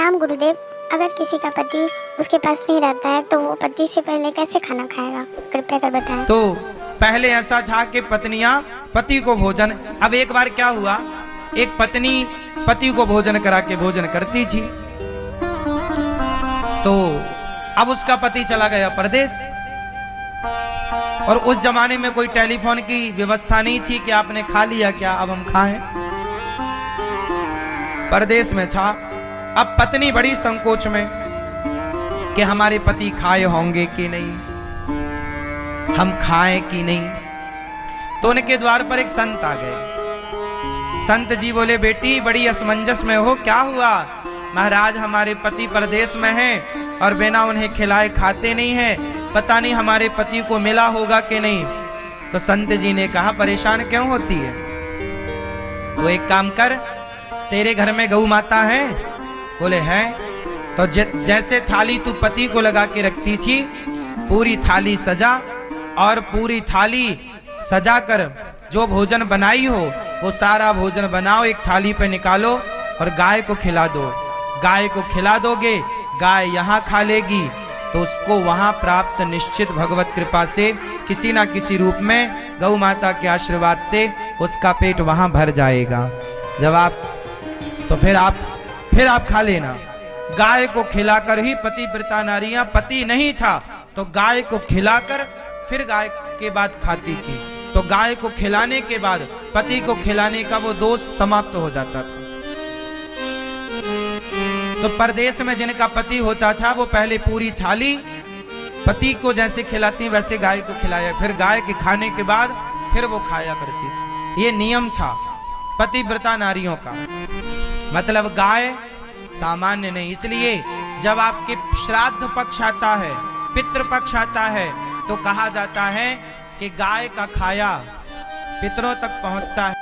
प्रणाम गुरुदेव। अगर किसी का पति उसके पास नहीं रहता है तो वो पति से पहले कैसे खाना खाएगा, कृपया कर बताएं। तो पहले ऐसा था कि पत्नियां पति को भोजन, अब एक बार क्या हुआ, एक पत्नी पति को भोजन करा के भोजन करती थी, तो अब उसका पति चला गया परदेश, और उस जमाने में कोई टेलीफोन की व्यवस्था नहीं थी कि आपने खा लिया क्या, अब हम खाएं, परदेश में था। अब पत्नी बड़ी संकोच में कि हमारे पति खाए होंगे कि नहीं, हम खाएं कि नहीं। तो उनके द्वार पर एक संत आ गए। संत जी बोले, बेटी बड़ी असमंजस में हो, क्या हुआ? महाराज हमारे पति परदेश में हैं और बिना उन्हें खिलाए खाते नहीं हैं, पता नहीं हमारे पति को मिला होगा कि नहीं। तो संत जी ने कहा, परेशान क्यों होती है, तो एक काम कर, तेरे घर में गौ माता है? बोले हैं। तो जैसे थाली तू पति को लगा के रखती थी, पूरी थाली सजा, और पूरी थाली सजा कर जो भोजन बनाई हो वो सारा भोजन बनाओ, एक थाली पे निकालो और गाय को खिला दो। गाय को खिला दोगे, गाय यहाँ खा लेगी तो उसको वहाँ प्राप्त निश्चित भगवत कृपा से किसी ना किसी रूप में गौ माता के आशीर्वाद से उसका पेट वहाँ भर जाएगा। जब आप तो फिर आप खा लेना। गाय को खिलाकर ही पतिव्रता नारियां, पति नहीं था तो गाय को खिलाकर फिर गाय के बाद खाती थी, तो गाय को खिलाने के बाद पति को खिलाने का वो दोष समाप्त हो जाता था। तो परदेश में जिनका पति होता था वो पहले पूरी थाली पति को जैसे खिलाती वैसे गाय को खिलाया, फिर गाय के खाने के बाद फिर वो खाया करती थी। ये नियम था पतिव्रता नारियों का। मतलब गाय सामान्य नहीं, इसलिए जब आपके श्राद्ध पक्ष आता है, पितृ पक्ष आता है, तो कहा जाता है कि गाय का खाया पितरों तक पहुंचता है।